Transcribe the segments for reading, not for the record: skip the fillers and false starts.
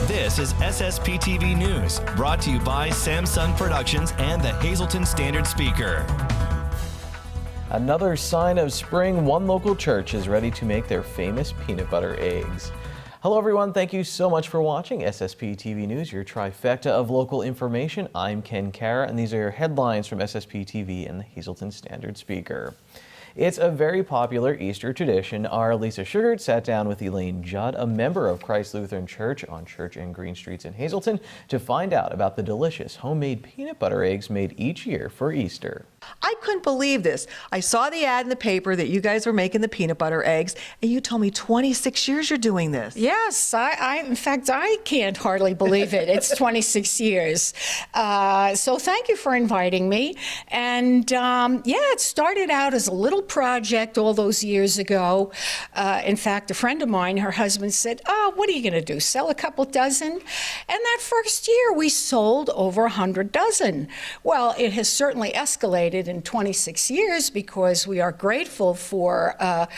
This is SSPTV News, brought to you by Samsung Productions and the Hazleton Standard Speaker. Another sign of spring, one local church is ready to make their famous peanut butter eggs. Hello everyone, thank you so much for watching SSPTV News, your trifecta of local information. I'm Ken Kara, and these are your headlines from SSPTV and the Hazleton Standard Speaker. It's a very popular Easter tradition. Our Lisa Sugart sat down with Elaine Judd, a member of Christ Lutheran Church on Church and Green Streets in Hazleton, to find out about the delicious homemade peanut butter eggs made each year for Easter. I couldn't believe this. I saw the ad in the paper that you guys were making the peanut butter eggs, and you told me 26 years you're doing this. Yes, in fact, I can't hardly believe it. It's 26 years. So thank you for inviting me. And yeah, it started out as a little project all those years ago. In fact, a friend of mine, her husband said, "Oh, what are you going to do, sell a couple dozen?" And that first year we sold over 100 dozen. Well, it has certainly escalated in 26 years because we are grateful for a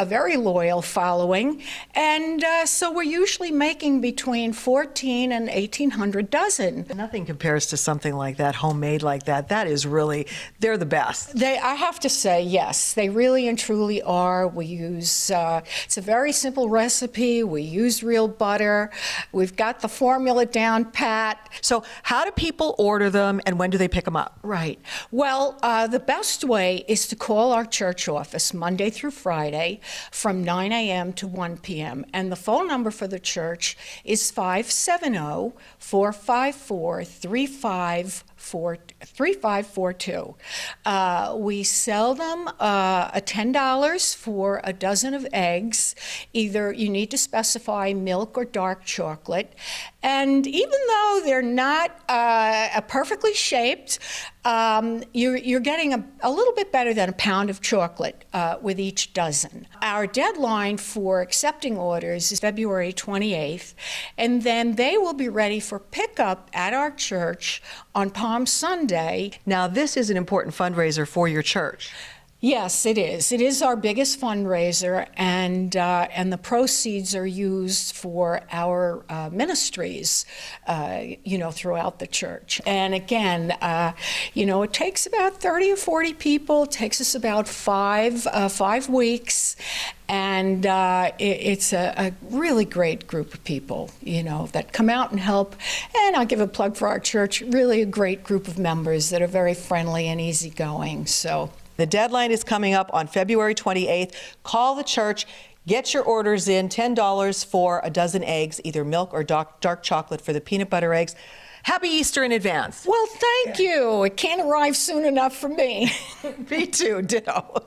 very loyal following. And so we're usually making between 14 and 1,800 dozen. Nothing compares to something like that, homemade like that. That is really, they're the best. I have to say, yes, they really and truly are. We use, it's a very simple recipe. We use real butter. We've got the formula down pat. So how do people order them, and when do they pick them up? Right. Well, the best way is to call our church office Monday through Friday from 9 a.m. to 1 p.m. And the phone number for the church is 570-454-3542. We sell them at $10 for a dozen of eggs. Either you need to specify milk or dark chocolate. And even though they're not perfectly shaped, you're getting a little bit better than a pound of chocolate with each dozen. Our deadline for accepting orders is February 28th, and then they will be ready for pickup at our church on Palm Sunday. Now, this is an important fundraiser for your church. Yes, it is. It is our biggest fundraiser, and the proceeds are used for our ministries, throughout the church. And again, it takes about 30 or 40 people. It takes us about five weeks, and it's a really great group of people, that come out and help. And I'll give a plug for our church. Really a great group of members that are very friendly and easygoing. So. The deadline is coming up on February 28th. Call the church, get your orders in, $10 for a dozen eggs, either milk or dark chocolate for the peanut butter eggs. Happy Easter in advance. Well, thank you. It can't arrive soon enough for me. Me too, ditto.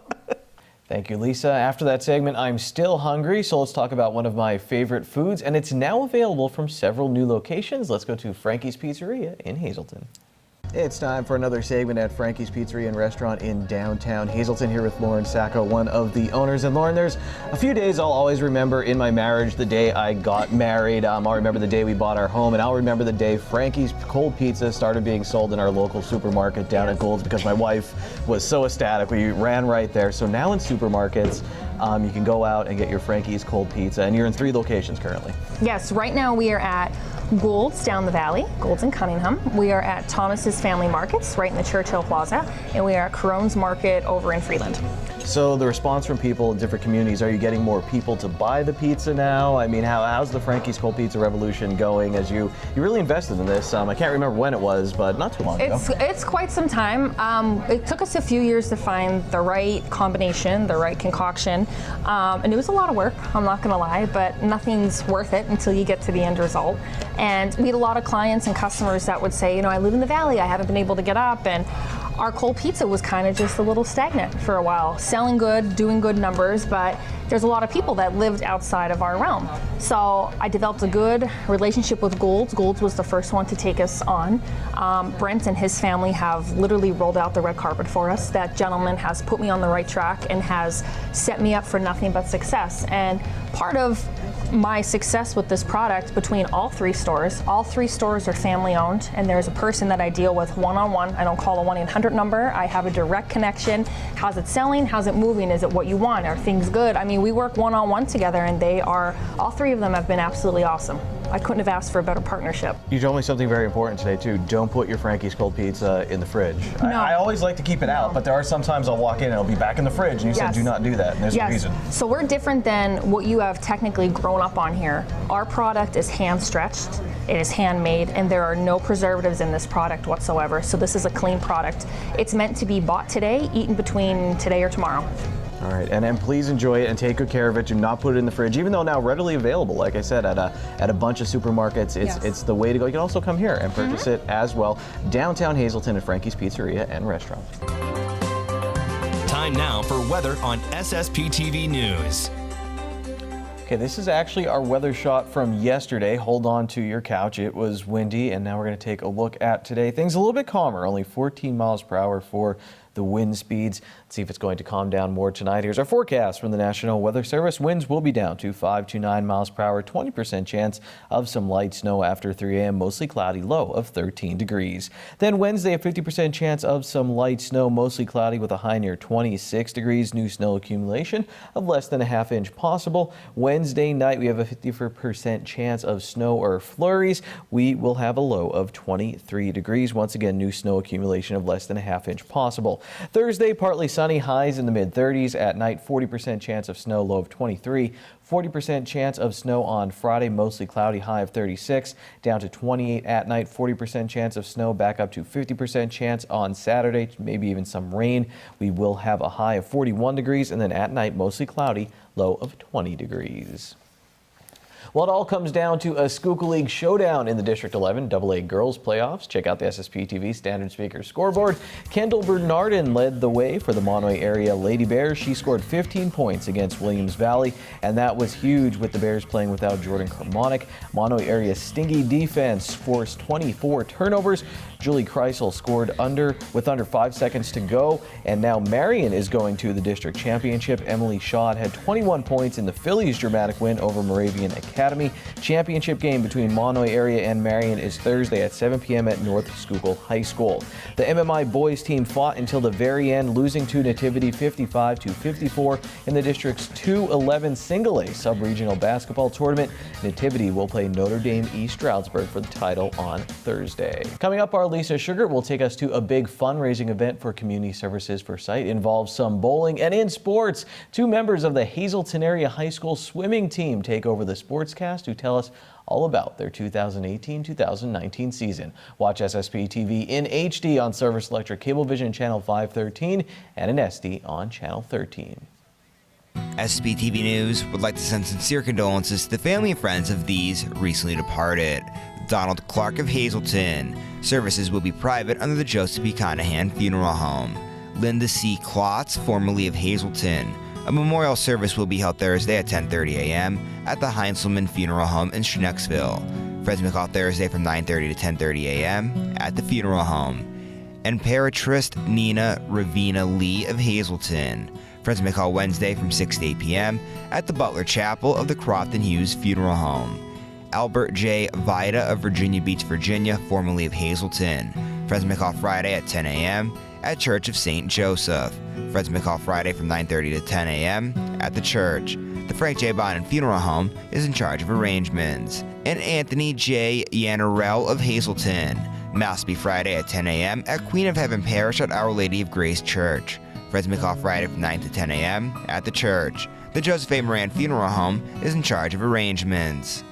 Thank you, Lisa. After that segment, I'm still hungry, so let's talk about one of my favorite foods, and it's now available from several new locations. Let's go to Frankies Pizzeria in Hazleton. It's time for another segment at Frankies Pizzeria and Restaurant in downtown Hazleton, here with Lauren Sacco, one of the owners. And Lauren, there's a few days I'll always remember in my marriage: the day I got married, I'll remember the day we bought our home, and I'll remember the day Frankies cold pizza started being sold in our local supermarket down at Gold's, because my wife was so ecstatic. We ran right there. So now in supermarkets, you can go out and get your Frankies cold pizza, and you're in 3 locations currently. Yes, right now we are at Gold's down the valley, Gold's in Cunningham. We are at Thomas's Family Markets right in the Churchill Plaza, and we are at Carone's Market over in Freeland. So the response from people in different communities, are you getting more people to buy the pizza now? I mean, how's the Frankie's Cold Pizza revolution going, as you really invested in this? I can't remember when it was, but not too long ago. It's quite some time. It took us a few years to find the right combination, the right concoction, and it was a lot of work, I'm not gonna lie, but nothing's worth it until you get to the end result. And we had a lot of clients and customers that would say, I live in the valley, I haven't been able to get up, and our cold pizza was kind of just a little stagnant for a while, selling good, doing good numbers, but there's a lot of people that lived outside of our realm. So I developed a good relationship with Gold's. Gold's was the first one to take us on. Brent and his family have literally rolled out the red carpet for us. That gentleman has put me on the right track and has set me up for nothing but success. And part of my success with this product between all three stores. All three stores are family owned, and there's a person that I deal with one-on-one. I don't call a 1-800 number. I have a direct connection. How's it selling? How's it moving? Is it what you want? Are things good? I mean, we work one-on-one together, and all three of them have been absolutely awesome. I couldn't have asked for a better partnership. You told me something very important today too. Don't put your Frankie's cold pizza in the fridge. No. I always like to keep it out, but there are some times I'll walk in and it'll be back in the fridge, and you said do not do that, and there's a reason. So we're different than what you have technically grown up on here. Our product is hand stretched, it is handmade, and there are no preservatives in this product whatsoever. So this is a clean product. It's meant to be bought today, eaten between today or tomorrow. All right, and please enjoy it and take good care of it. Do not put it in the fridge, even though now readily available, like I said, at a bunch of supermarkets. It's the way to go. You can also come here and purchase it as well. Downtown Hazleton at Frankie's Pizzeria and Restaurant. Time now for weather on SSPTV News. Okay, this is actually our weather shot from yesterday. Hold on to your couch. It was windy, and now we're going to take a look at today. Things a little bit calmer, only 14 miles per hour for the wind speeds. Let's see if it's going to calm down more tonight. Here's our forecast from the National Weather Service. Winds will be down to 5 to 9 miles per hour, 20% chance of some light snow after 3 a.m., mostly cloudy, low of 13 degrees. Then Wednesday, a 50% chance of some light snow, mostly cloudy with a high near 26 degrees. New snow accumulation of less than a half inch possible. Wednesday night, we have a 50% chance of snow or flurries. We will have a low of 23 degrees. Once again, new snow accumulation of less than a half inch possible. Thursday, partly sunny, highs in the mid-30s. At night, 40% chance of snow, low of 23. 40% chance of snow on Friday, mostly cloudy, high of 36. Down to 28 at night, 40% chance of snow, back up to 50% chance on Saturday, maybe even some rain. We will have a high of 41 degrees, and then at night, mostly cloudy, low of 20 degrees. Well, it all comes down to a Schuylkill League showdown in the District 11 AA Girls Playoffs. Check out the SSPTV Standard Speaker scoreboard. Kendall Bernardin led the way for the Monoy area Lady Bears. She scored 15 points against Williams Valley, and that was huge with the Bears playing without Jordan Kermonic. Monoy area stingy defense forced 24 turnovers. Julie Kreisel scored with under 5 seconds to go, and now Marion is going to the district championship. Emily Shaw had 21 points in the Phillies' dramatic win over Moravian Academy. Championship game between Monoy area and Marion is Thursday at 7 p.m. at North Schuylkill High School. The MMI boys team fought until the very end, losing to Nativity 55-54 in the district's 2-11 single A sub-regional basketball tournament. Nativity will play Notre Dame East Stroudsburg for the title on Thursday. Coming up, our Lisa Sugar will take us to a big fundraising event for Community Services for Sight. It involves some bowling, and in sports, 2 members of the Hazleton Area High School swimming team take over the sportscast to tell us all about their 2018-2019 season. Watch SSPTV in HD on Service Electric Cablevision Channel 513 and in SD on Channel 13. SSPTV News would like to send sincere condolences to the family and friends of these recently departed. Donald Clark of Hazleton. Services will be private under the Joseph E. Conahan Funeral Home. Linda C. Klotz, formerly of Hazleton. A memorial service will be held Thursday at 10:30 a.m. at the Heinzelman Funeral Home in Schnucksville. Friends may call Thursday from 9:30 to 10:30 a.m. at the funeral home. And paratrist Nina Ravina Lee of Hazleton. Friends may call Wednesday from 6 to 8 p.m. at the Butler Chapel of the Crofton Hughes Funeral Home. Albert J. Vida of Virginia Beach, Virginia, formerly of Hazleton. Friends may call Friday at 10 a.m. at Church of St. Joseph. Friends may call Friday from 9:30 to 10 a.m. at the church. The Frank J. Bonin Funeral Home is in charge of arrangements. And Anthony J. Yanarell of Hazleton. Mass will be Friday at 10 a.m. at Queen of Heaven Parish at Our Lady of Grace Church. Friends may call Friday from 9 to 10 a.m. at the church. The Joseph A. Moran Funeral Home is in charge of arrangements.